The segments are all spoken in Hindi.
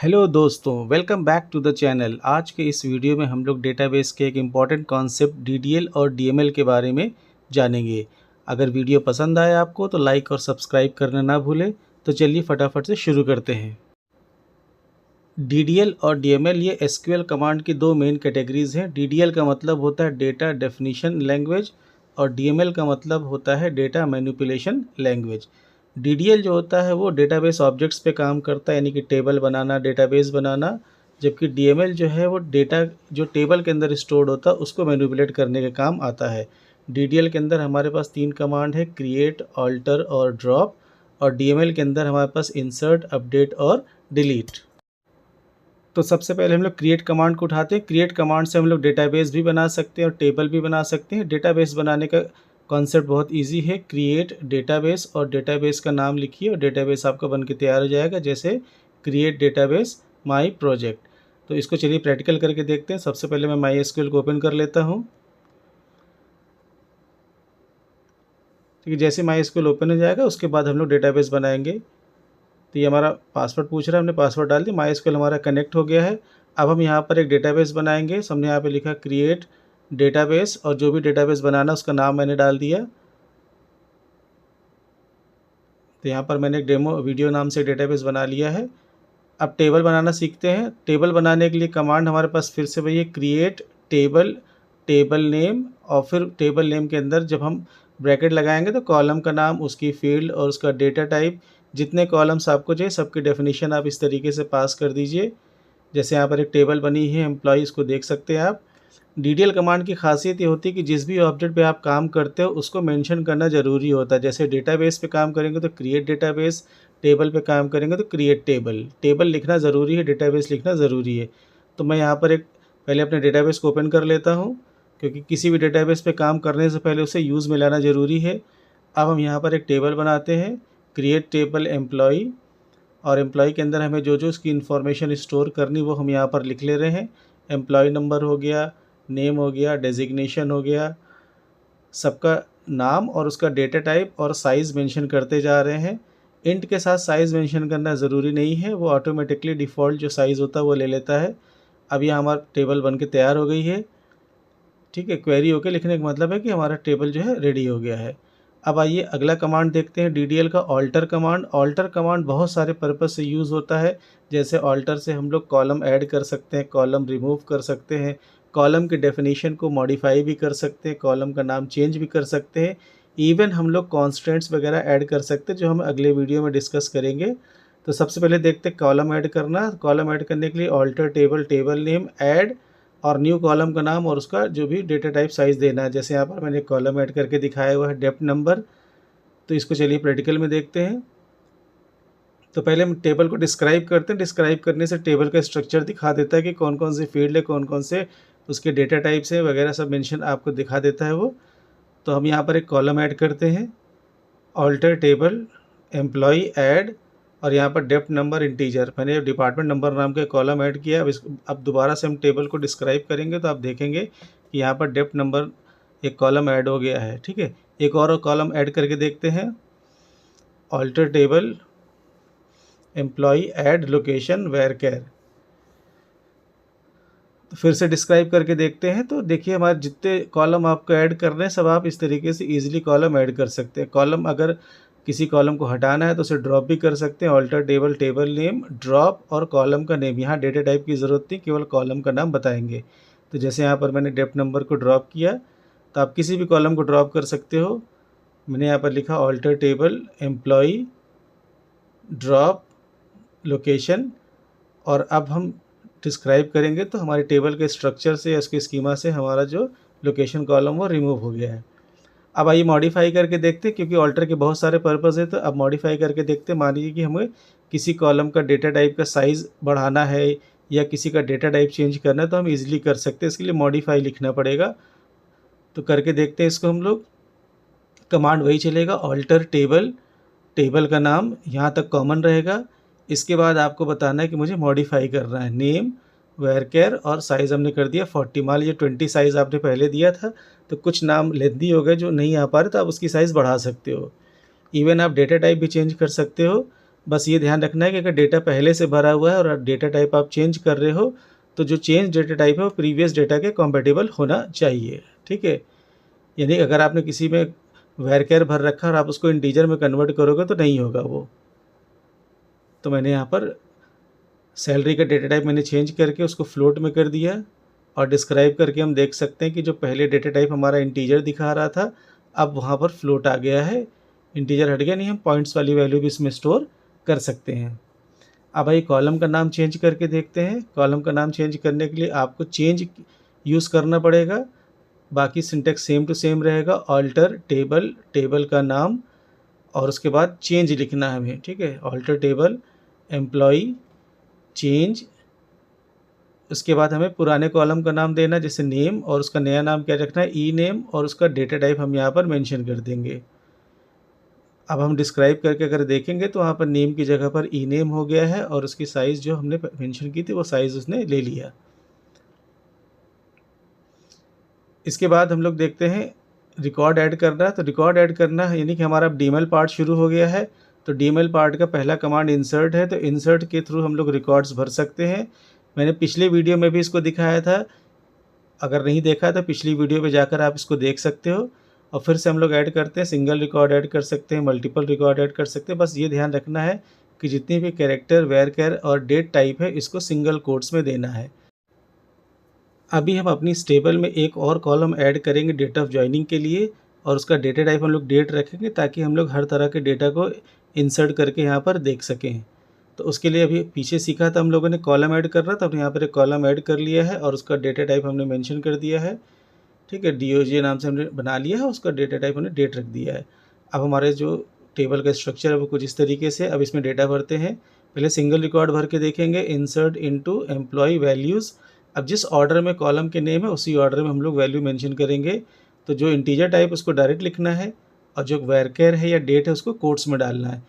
हेलो दोस्तों, welcome back to the channel. आज के इस वीडियो में हम लोग डेटाबेस के एक इम्पॉर्टेंट कॉन्सेप्ट डीडीएल और डीएमएल के बारे में जानेंगे। अगर वीडियो पसंद आए आपको तो लाइक और सब्सक्राइब करना ना भूलें। तो चलिए फटाफट से शुरू करते हैं। डीडीएल और डीएमएल ये एसक्यूएल कमांड की दो मेन कैटेगरीज हैं। डीडीएल का मतलब होता है डेटा डेफिनेशन लैंग्वेज और डीएमएल का मतलब होता है डेटा मैनिपुलेशन लैंग्वेज। डीडीएल जो होता है वो डेटाबेस ऑब्जेक्ट्स पे काम करता है, यानी कि टेबल बनाना, डेटाबेस बनाना। जबकि डीएमएल जो है वो डेटा जो टेबल के अंदर स्टोर्ड होता है उसको मैनिपुलेट करने के काम आता है। डीडीएल के अंदर हमारे पास तीन कमांड है, क्रिएट, ऑल्टर और ड्रॉप। और डीएमएल के अंदर हमारे पास इंसर्ट, अपडेट और डिलीट। तो सबसे पहले हम लोग क्रिएट कमांड को उठाते हैं। क्रिएट कमांड से हम लोग डेटाबेस भी बना सकते हैं और टेबल भी बना सकते हैं। डेटाबेस बनाने का कॉन्सेप्ट बहुत इजी है। क्रिएट डेटाबेस और डेटाबेस का नाम लिखिए और डेटाबेस आपका बन के तैयार हो जाएगा, जैसे क्रिएट डेटाबेस माई प्रोजेक्ट। तो इसको चलिए प्रैक्टिकल करके देखते हैं। सबसे पहले मैं माई एसक्यूएल को ओपन कर लेता हूँ। ठीक है, जैसे माई एसक्यूएल ओपन हो जाएगा उसके बाद हम लोग डेटाबेस बनाएंगे। तो ये हमारा पासवर्ड पूछ रहा है, हमने पासवर्ड डाल दिया, माईएसक्यूएल हमारा कनेक्ट हो गया है। अब हम यहाँ पर एक डेटाबेस बनाएंगे। हमने यहाँ पे लिखा क्रिएट डेटाबेस और जो भी डेटाबेस बनाना उसका नाम मैंने डाल दिया। तो यहाँ पर मैंने एक डेमो वीडियो नाम से डेटाबेस बना लिया है। अब टेबल बनाना सीखते हैं। टेबल बनाने के लिए कमांड हमारे पास फिर से वही है, क्रिएट टेबल, टेबल नेम। और फिर टेबल नेम के अंदर जब हम ब्रैकेट लगाएंगे तो कॉलम का नाम, उसकी फील्ड और उसका डेटा टाइप, जितने कॉलम्स आपको चाहिए सबकी डेफिनेशन आप इस तरीके से पास कर दीजिए। जैसे यहाँ पर एक टेबल बनी है एम्प्लॉयज़ को देख सकते हैं आप। डीडीएल कमांड की खासियत ये होती है कि जिस भी ऑब्जेक्ट पे आप काम करते हो उसको मेंशन करना ज़रूरी होता है। जैसे डेटाबेस पे काम करेंगे तो क्रिएट डेटाबेस, टेबल पे काम करेंगे तो क्रिएट टेबल। टेबल लिखना ज़रूरी है, डेटाबेस लिखना ज़रूरी है। तो मैं यहाँ पर एक पहले अपने डेटाबेस को ओपन कर लेता हूँ, क्योंकि किसी भी डेटाबेस पे काम करने से पहले उसे यूज़ में लाना ज़रूरी है। अब हम यहाँ पर एक टेबल बनाते हैं, क्रिएट टेबल एम्प्लॉय। और एम्प्लॉय के अंदर हमें जो जो उसकी इन्फॉर्मेशन स्टोर करनी वो हम यहाँ पर लिख ले रहे हैं। एम्प्लॉय नंबर हो गया, नेम हो गया, डेजिग्नेशन हो गया, सबका नाम और उसका डेटा टाइप और साइज़ मेंशन करते जा रहे हैं। इंट के साथ साइज़ मेंशन करना ज़रूरी नहीं है, वो ऑटोमेटिकली डिफ़ॉल्ट जो साइज़ होता है वो ले लेता है। अब यह हमारा टेबल बन के तैयार हो गई है। ठीक है, क्वेरी होके लिखने का मतलब है कि हमारा टेबल जो है रेडी हो गया है। अब आइए अगला कमांड देखते हैं, डीडीएल का ऑल्टर कमांड। ऑल्टर कमांड बहुत सारे पर्पज़ से यूज़ होता है। जैसे ऑल्टर से हम लोग कॉलम ऐड कर सकते हैं, कॉलम रिमूव कर सकते हैं, कॉलम की डेफिनेशन को मॉडिफाई भी कर सकते हैं, कॉलम का नाम चेंज भी कर सकते हैं। इवन हम लोग कॉन्स्टेंट्स वगैरह ऐड कर सकते हैं, जो हम अगले वीडियो में डिस्कस करेंगे। तो सबसे पहले देखते हैं कॉलम ऐड करना। कॉलम ऐड करने के लिए alter table, table name, add और न्यू कॉलम का नाम और उसका जो भी डेटा टाइप साइज़ देना है। जैसे यहाँ पर मैंने कॉलम ऐड करके दिखाया हुआ है, डेप्थ नंबर। तो इसको चलिए प्रैक्टिकल में देखते हैं। तो पहले हम टेबल को डिस्क्राइब करते हैं। डिस्क्राइब करने से टेबल का स्ट्रक्चर दिखा देता है कि कौन कौन से फील्ड है, कौन कौन से उसके डेटा टाइप्स है वगैरह, सब मेंशन आपको दिखा देता है वो। तो हम यहाँ पर एक कॉलम ऐड करते हैं, ऑल्टर टेबल एम्प्लॉय ऐड, और यहाँ पर डेप्थ नंबर इंटीजर। मैंने डिपार्टमेंट नंबर नाम का कॉलम ऐड किया। अब दोबारा से हम टेबल को डिस्क्राइब करेंगे तो आप देखेंगे कि यहाँ पर डेप्थ नंबर एक कॉलम ऐड हो गया है। ठीक है, एक और कॉलम ऐड करके देखते हैं, alter table employ add location varchar. तो फिर से डिस्क्राइब करके देखते हैं। तो देखिए हमारे जितने कॉलम आपको ऐड करने हैं सब आप इस तरीके से ईजिली कॉलम ऐड कर सकते हैं। कॉलम अगर किसी कॉलम को हटाना है तो उसे ड्रॉप भी कर सकते हैं। Alter table, table name, drop और कॉलम का नेम। यहाँ डेटा टाइप की ज़रूरत नहीं, केवल कॉलम का नाम बताएंगे। तो जैसे यहाँ पर मैंने डेप्थ नंबर को ड्रॉप किया, तो आप किसी भी कॉलम को ड्रॉप कर सकते हो। मैंने यहाँ पर लिखा alter table employ drop location. और अब हम डिस्क्राइब करेंगे तो हमारे टेबल के स्ट्रक्चर से या उसके स्कीमा से हमारा जो लोकेशन कॉलम वो रिमूव हो गया है। अब आइए मॉडिफाई करके देखते हैं, क्योंकि ऑल्टर के बहुत सारे पर्पज़ है। तो अब मॉडिफाई करके देखते हैं। मान लीजिए कि हमें किसी कॉलम का डेटा टाइप का साइज़ बढ़ाना है या किसी का डेटा टाइप चेंज करना है तो हम इजीली कर सकते हैं। इसके लिए मॉडिफाई लिखना पड़ेगा। तो करके देखते हैं इसको हम लोग। कमांड वही चलेगा, ऑल्टर टेबल, टेबल का नाम यहाँ तक कॉमन रहेगा। इसके बाद आपको बताना है कि मुझे मॉडिफाई करना है। नेम, वेयर केयर और साइज़ हमने कर दिया 40। मान लीजिए 20 साइज़ आपने पहले दिया था, तो कुछ नाम लेंदी हो गए जो नहीं आ पा रहे, तो आप उसकी साइज़ बढ़ा सकते हो। इवन आप डेटा टाइप भी चेंज कर सकते हो। बस ये ध्यान रखना है कि अगर डेटा पहले से भरा हुआ है और डेटा टाइप आप चेंज कर रहे हो तो जो चेंज डेटा टाइप है वो प्रीवियस डेटा के कॉम्पेटिबल होना चाहिए, ठीक है। यानी अगर आपने किसी में वैरकेर भर रखा और आप उसको इंटीजर में कन्वर्ट करोगे तो नहीं होगा वो। तो मैंने यहाँ पर सैलरी का डेटा टाइप मैंने चेंज करके उसको फ्लोट में कर दिया और डिस्क्राइब करके हम देख सकते हैं कि जो पहले डेटा टाइप हमारा इंटीजर दिखा रहा था अब वहाँ पर फ्लोट आ गया है, इंटीजर हट गया, नहीं हम पॉइंट्स वाली वैल्यू भी इसमें स्टोर कर सकते हैं। अब भाई कॉलम का नाम चेंज करके देखते हैं। कॉलम का नाम चेंज करने के लिए आपको चेंज यूज़ करना पड़ेगा, बाकी सिंटेक्स सेम टू सेम रहेगा। ऑल्टर टेबल, टेबल का नाम और उसके बाद चेंज लिखना है हमें, ठीक है। ऑल्टर टेबल एम्प्लॉई चेंज, उसके बाद हमें पुराने कॉलम का नाम देना जैसे नेम और उसका नया नाम क्या रखना है ई नेम और उसका डेटा टाइप हम यहाँ पर मेंशन कर देंगे। अब हम डिस्क्राइब करके अगर देखेंगे तो वहाँ पर नेम की जगह पर ई नेम हो गया है और उसकी साइज़ जो हमने मेंशन की थी वो साइज़ उसने ले लिया। इसके बाद हम लोग देखते हैं रिकॉर्ड ऐड करना है। तो रिकॉर्ड ऐड करना है यानी कि हमारा डीएमएल पार्ट शुरू हो गया है। तो डीएमएल पार्ट का पहला कमांड इंसर्ट है, तो इंसर्ट के थ्रू हम लोग रिकॉर्ड्स भर सकते हैं। मैंने पिछले वीडियो में भी इसको दिखाया था, अगर नहीं देखा तो पिछली वीडियो पे जाकर आप इसको देख सकते हो। और फिर से हम लोग ऐड करते हैं, सिंगल रिकॉर्ड ऐड कर सकते हैं, मल्टीपल रिकॉर्ड ऐड कर सकते हैं। बस ये ध्यान रखना है कि जितनी भी कैरेक्टर वेरकेर और डेट टाइप है इसको सिंगल कोट्स में देना है। अभी हम अपनी इस टेबल में एक और कॉलम ऐड करेंगे डेट ऑफ ज्वाइनिंग के लिए और उसका डेटा टाइप हम लोग डेट रखेंगे ताकि हम लोग हर तरह के डेटा को इंसर्ट करके यहाँ पर देख सकें। तो उसके लिए अभी पीछे सीखा था हम लोगों ने कॉलम ऐड करना, तो हमने यहाँ पर एक कॉलम ऐड कर लिया है और उसका डेटा टाइप हमने मेंशन कर दिया है, ठीक है। डीओजे नाम से हमने बना लिया है, उसका डेटा टाइप हमने डेट रख दिया है। अब हमारे जो टेबल का स्ट्रक्चर है वो कुछ इस तरीके से। अब इसमें डेटा भरते हैं, पहले सिंगल रिकॉर्ड भर के देखेंगे, इंसर्ट इनटू एम्प्लॉय वैल्यूज़। अब जिस ऑर्डर में कॉलम के नेम है उसी ऑर्डर में हम लोग वैल्यू मेंशन करेंगे। तो जो इंटीजर टाइप उसको डायरेक्ट लिखना है और जो वेरकेर है या डेट है उसको कोट्स में डालना है।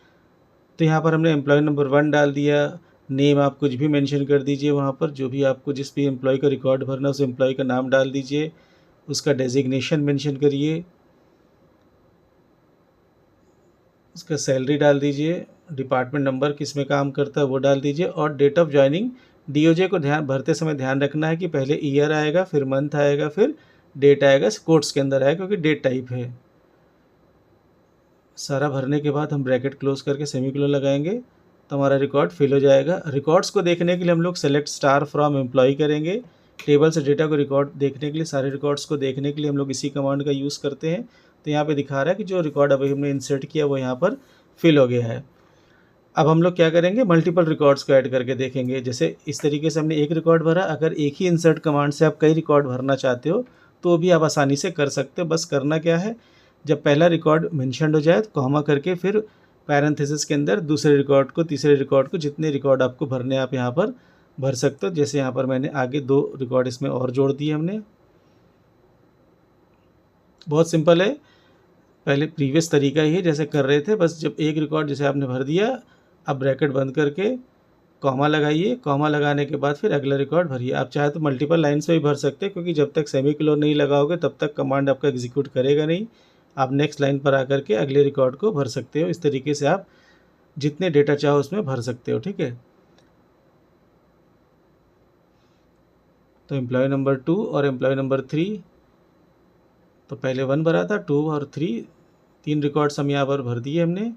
तो यहाँ पर हमने एम्प्लॉय नंबर 1 डाल दिया, नेम आप कुछ भी मेंशन कर दीजिए, वहाँ पर जो भी आपको जिस भी एम्प्लॉय का रिकॉर्ड भरना है उस एम्प्लॉय का नाम डाल दीजिए, उसका डेजिग्नेशन मेंशन करिए, उसका सैलरी डाल दीजिए, डिपार्टमेंट नंबर किस में काम करता है वो डाल दीजिए और डेट ऑफ ज्वाइनिंग डीओजे को ध्यान भरते समय ध्यान रखना है कि पहले ईयर आएगा, फिर मंथ आएगा, फिर डेट आएगा, कोट्स के अंदर आएगा क्योंकि डेट टाइप है। सारा भरने के बाद हम ब्रैकेट क्लोज करके सेमीकोलन लगाएंगे तो हमारा रिकॉर्ड फिल हो जाएगा। रिकॉर्ड्स को देखने के लिए हम लोग सेलेक्ट स्टार फ्रॉम एम्प्लॉय करेंगे। टेबल से डेटा को रिकॉर्ड देखने के लिए, सारे रिकॉर्ड्स को देखने के लिए हम लोग इसी कमांड का यूज़ करते हैं। तो यहाँ पे दिखा रहा है कि जो रिकॉर्ड अभी हमने इंसर्ट किया वो यहाँ पर फिल हो गया है। अब हम लोग क्या करेंगे, मल्टीपल रिकॉर्ड्स को ऐड करके देखेंगे। जैसे इस तरीके से हमने एक रिकॉर्ड भरा, अगर एक ही इंसर्ट कमांड से आप कई रिकॉर्ड भरना चाहते हो तो भी आप आसानी से कर सकते हो। बस करना क्या है, जब पहला रिकॉर्ड मेंशन हो जाए तो कॉमा करके फिर पैरेंथेसिस के अंदर दूसरे रिकॉर्ड को, तीसरे रिकॉर्ड को, जितने रिकॉर्ड आपको भरने आप यहाँ पर भर सकते हो। जैसे यहाँ पर मैंने आगे 2 रिकॉर्ड इसमें और जोड़ दिए हमने। बहुत सिंपल है, पहले प्रीवियस तरीका ही है जैसे कर रहे थे। बस जब एक रिकॉर्ड जैसे आपने भर दिया, अब ब्रैकेट बंद करके कॉमा लगाइए, कॉमा लगाने के बाद फिर अगला रिकॉर्ड भरिए। आप चाहे तो मल्टीपल लाइन्स में भी भर सकते हैं क्योंकि जब तक सेमीकोलन नहीं लगाओगे तब तक कमांड आपका एग्जीक्यूट करेगा नहीं। आप नेक्स्ट लाइन पर आकर के अगले रिकॉर्ड को भर सकते हो। इस तरीके से आप जितने डेटा चाहो उसमें भर सकते हो, ठीक है। तो एम्प्लॉय नंबर 2 और एम्प्लॉय नंबर 3, तो पहले 1 भरा था, 2 और 3, 3 रिकॉर्ड्स हम यहाँ पर भर दिए हमने।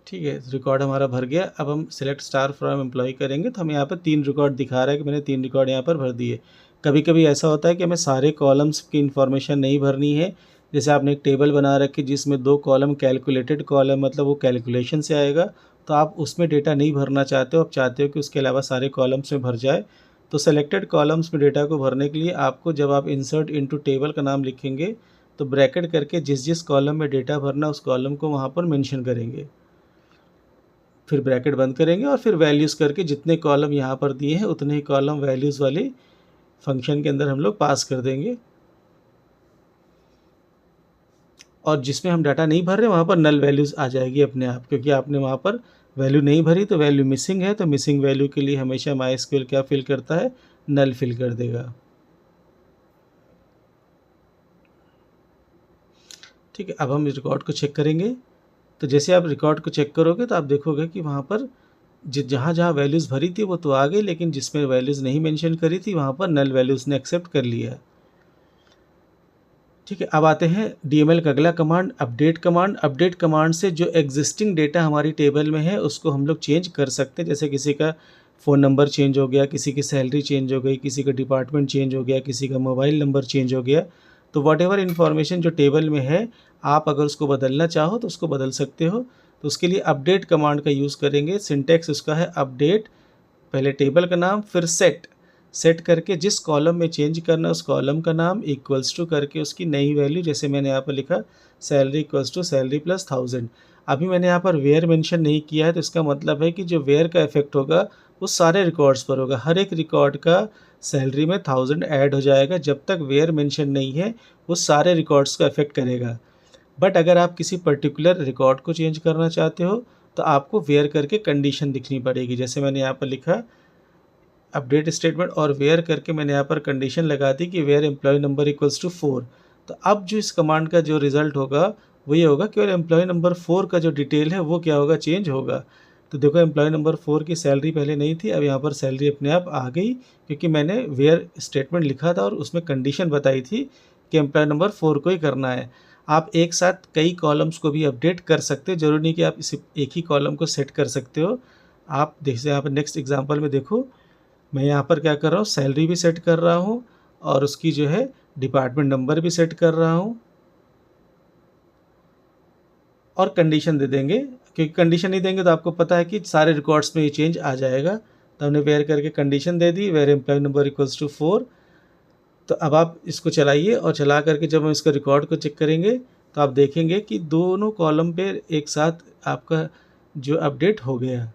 ठीक है, रिकॉर्ड हमारा भर गया। अब हम सिलेक्ट स्टार फ्रॉम एम्प्लॉय करेंगे तो हमें यहाँ पर 3 रिकॉर्ड दिखा रहा है कि मैंने 3 रिकॉर्ड यहाँ पर भर दिए। कभी कभी ऐसा होता है कि हमें सारे कॉलम्स की इन्फॉर्मेशन नहीं भरनी है। जैसे आपने एक टेबल बना रखी जिसमें 2 कॉलम कैलकुलेटेड कॉलम, मतलब वो कैलकुलेशन से आएगा, तो आप उसमें डेटा नहीं भरना चाहते हो, आप चाहते हो कि उसके अलावा सारे कॉलम्स में भर जाए। तो सेलेक्टेड कॉलम्स में डेटा को भरने के लिए आपको, जब आप इंसर्ट इनटू टेबल का नाम लिखेंगे तो ब्रैकेट करके जिस जिस कॉलम में डेटा भरना उस कॉलम को वहाँ पर मेंशन करेंगे, फिर ब्रैकेट बंद करेंगे और फिर वैल्यूज़ करके जितने कॉलम यहाँ पर दिए हैं उतने ही कॉलम वैल्यूज़ वाली फंक्शन के अंदर हम लोग पास कर देंगे। और जिसमें हम डाटा नहीं भर रहे वहाँ पर नल वैल्यूज़ आ जाएगी अपने आप, क्योंकि आपने वहाँ पर वैल्यू नहीं भरी तो वैल्यू मिसिंग है, तो मिसिंग वैल्यू के लिए हमेशा MySQL क्या फिल करता है, नल फिल कर देगा। ठीक है, अब हम इस रिकॉर्ड को चेक करेंगे। तो जैसे आप रिकॉर्ड को चेक करोगे तो आप देखोगे कि वहाँ पर जहाँ जहाँ वैल्यूज़ भरी थी वो तो आ गई, लेकिन जिसमें वैल्यूज़ नहीं मेंशन करी थी वहाँ पर नल वैल्यूज़ ने एक्सेप्ट कर लिया। ठीक है, अब आते हैं DML का अगला command, update command. Update command से जो एग्जिस्टिंग डेटा हमारी टेबल में है उसको हम लोग चेंज कर सकते हैं। जैसे किसी का फ़ोन नंबर चेंज हो गया, किसी की सैलरी चेंज हो गई, किसी का डिपार्टमेंट चेंज हो गया, किसी का मोबाइल नंबर चेंज हो गया, तो वॉटेवर इन्फॉर्मेशन जो टेबल में है आप अगर उसको बदलना चाहो तो उसको बदल सकते हो। तो उसके लिए अपडेट कमांड का यूज़ करेंगे। सिंटैक्स उसका है अपडेट, पहले टेबल का नाम, फिर सेट करके जिस कॉलम में चेंज करना उस कॉलम का नाम इक्वल्स टू करके उसकी नई वैल्यू, जैसे मैंने यहाँ पर लिखा salary equals to salary plus 1000। अभी मैंने यहाँ पर वेयर मेंशन नहीं किया है, तो इसका मतलब है कि जो वेयर का इफेक्ट होगा वो सारे रिकॉर्ड्स पर होगा। हर एक रिकॉर्ड का सैलरी में 1000 ऐड हो जाएगा। जब तक वेयर मेंशन नहीं है वो सारे रिकॉर्ड्स का इफेक्ट करेगा। बट अगर आप किसी पर्टिकुलर रिकॉर्ड को चेंज करना चाहते हो तो आपको वेयर करके कंडीशन लिखनी पड़ेगी। जैसे मैंने यहाँ पर लिखा अपडेट स्टेटमेंट और वेयर करके मैंने यहाँ पर कंडीशन लगा दी कि where employ number equals to 4। तो अब जो इस कमांड का जो रिज़ल्ट होगा वो ये होगा, केवल एम्प्लॉय नंबर 4 का जो डिटेल है वो क्या होगा, चेंज होगा। तो देखो एम्प्लॉय नंबर 4 की सैलरी पहले नहीं थी, अब यहाँ पर सैलरी अपने आप आ गई, क्योंकि मैंने वेयर स्टेटमेंट लिखा था और उसमें कंडीशन बताई थी कि एम्प्लॉय नंबर 4 को ही करना है। आप एक साथ कई कॉलम्स को भी अपडेट कर सकते हो, जरूरी नहीं कि आप इस एक ही कॉलम को सेट कर सकते हो। आप जैसे यहाँ पर नेक्स्ट एग्जाम्पल में देखो, मैं यहाँ पर क्या कर रहा हूँ, सैलरी भी सेट कर रहा हूँ और उसकी जो है डिपार्टमेंट नंबर भी सेट कर रहा हूँ और कंडीशन दे देंगे, क्योंकि कंडीशन नहीं देंगे तो आपको पता है कि सारे रिकॉर्ड्स में ये चेंज आ जाएगा। तो हमने वेयर करके कंडीशन दे दी, where employ number equals to 4। तो अब आप इसको चलाइए और चला करके जब हम इसका रिकॉर्ड को चेक करेंगे तो आप देखेंगे कि दोनों कॉलम पे एक साथ आपका जो अपडेट हो गया।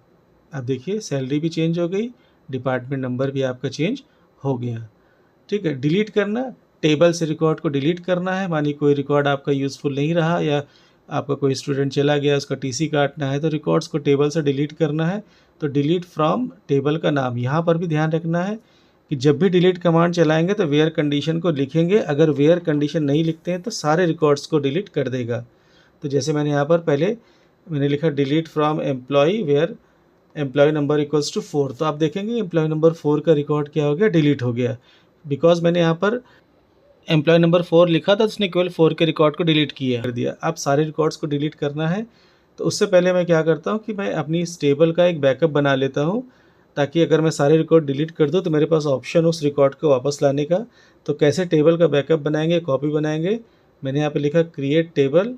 अब देखिए सैलरी भी चेंज हो गई, डिपार्टमेंट नंबर भी आपका चेंज हो गया। ठीक है, डिलीट करना, टेबल से रिकॉर्ड को डिलीट करना है। मानिए कोई रिकॉर्ड आपका यूज़फुल नहीं रहा या आपका कोई स्टूडेंट चला गया, उसका टीसी काटना है, तो रिकॉर्ड्स को टेबल से डिलीट करना है। तो डिलीट फ्रॉम टेबल का नाम, यहाँ पर भी ध्यान रखना है कि जब भी डिलीट कमांड चलाएंगे तो वेयर कंडीशन को लिखेंगे। अगर वेयर कंडीशन नहीं लिखते हैं तो सारे रिकॉर्ड्स को डिलीट कर देगा। तो जैसे मैंने यहाँ पर पहले मैंने लिखा delete from employ where employ number equals to 4, तो आप देखेंगे एम्प्लॉय नंबर 4 का रिकॉर्ड क्या हो गया, डिलीट हो गया। बिकॉज मैंने यहाँ पर एम्प्लॉय नंबर 4 लिखा था, उसने केवल 4 के रिकॉर्ड को डिलीट किया कर दिया। अब सारे रिकॉर्ड्स को डिलीट करना है तो उससे पहले मैं क्या करता हूँ कि मैं अपनी इस टेबल का एक बैकअप बना लेता हूँ, ताकि अगर मैं सारे रिकॉर्ड डिलीट कर दूँ तो मेरे पास ऑप्शन उस रिकॉर्ड को वापस लाने का। तो कैसे टेबल का बैकअप बनाएंगे, कॉपी बनाएंगे, मैंने यहाँ पे लिखा create table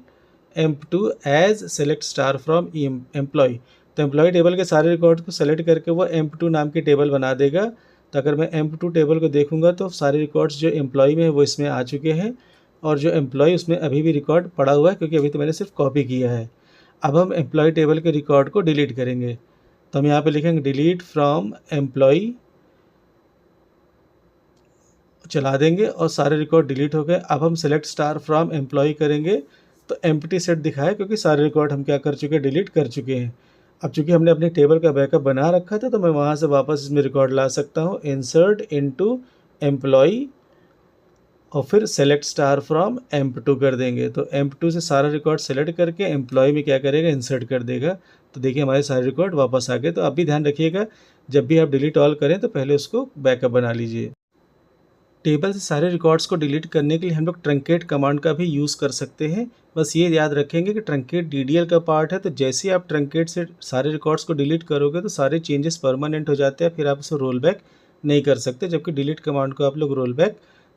emp2 as select star from employ. तो एम्प्लॉय टेबल के सारे रिकॉर्ड को सेलेक्ट करके वो emp2 नाम की टेबल बना देगा। तो अगर मैं emp2 टेबल को देखूंगा तो सारे रिकॉर्ड्स जो एम्प्लॉय में है वो इसमें आ चुके हैं और जो एम्प्लॉय उसमें अभी भी रिकॉर्ड पड़ा हुआ है, क्योंकि अभी तो मैंने सिर्फ कॉपी किया है। अब हम एम्प्लॉय टेबल के रिकॉर्ड को डिलीट करेंगे, तो हम यहाँ पे लिखेंगे डिलीट फ्रॉम एम्प्लॉय, चला देंगे और सारे रिकॉर्ड डिलीट हो गए। अब हम सेलेक्ट स्टार फ्रॉम एम्प्लॉय करेंगे तो एम्प्टी सेट दिखाए, क्योंकि सारे रिकॉर्ड हम क्या कर चुके हैं, डिलीट कर चुके हैं। अब चूंकि हमने अपनी टेबल का बैकअप बना रखा था तो मैं वहाँ से वापस इसमें रिकॉर्ड ला सकता हूँ, इंसर्ट इनटू एम्प्लॉय और फिर सेलेक्ट स्टार फ्रॉम emp2 कर देंगे। तो emp2 से सारा रिकॉर्ड सेलेक्ट करके एम्प्लॉय में क्या करेगा, इंसर्ट कर देगा। तो देखिए हमारे सारे रिकॉर्ड वापस आ गए। तो आप भी ध्यान रखिएगा जब भी आप डिलीट ऑल करें तो पहले उसको बैकअप बना लीजिए। टेबल से सारे रिकॉर्ड्स को डिलीट करने के लिए हम लोग ट्रंकेट कमांड का भी यूज़ कर सकते हैं। बस ये याद रखेंगे कि ट्रंकेट DDL का पार्ट है, तो जैसे ही आप ट्रंकेट से सारे रिकॉर्ड्स को डिलीट करोगे तो सारे चेंजेस परमानेंट हो जाते हैं, फिर आप उसे रोल बैक नहीं कर सकते। जबकि डिलीट कमांड को आप लोग रोल बैक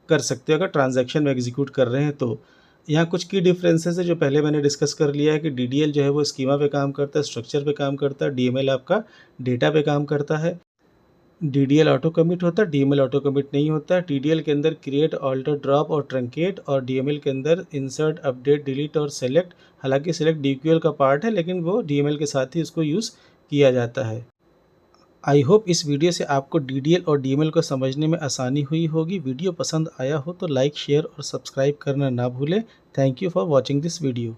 कर सकते हो अगर ट्रांजैक्शन में एग्जीक्यूट कर रहे हैं। तो यहाँ कुछ की डिफरेंसेस है जो पहले मैंने डिस्कस कर लिया है कि DDL जो है वो स्कीमा पे काम करता है, स्ट्रक्चर पे काम करता है, DML आपका डेटा पे काम करता है। DDL ऑटो कमिट होता है, DML ऑटो कमिट नहीं होता है। DDL के अंदर क्रिएट, ऑल्टर, ड्रॉप और ट्रंकेट, और DML के अंदर इंसर्ट, अपडेट, डिलीट और सेलेक्ट। हालांकि सेलेक्ट DQL का पार्ट है लेकिन वो DML के साथ ही उसको यूज़ किया जाता है। आई होप इस वीडियो से आपको DDL और DML को समझने में आसानी हुई होगी। वीडियो पसंद आया हो तो लाइक, शेयर और सब्सक्राइब करना ना भूलें। Thank you for watching this video.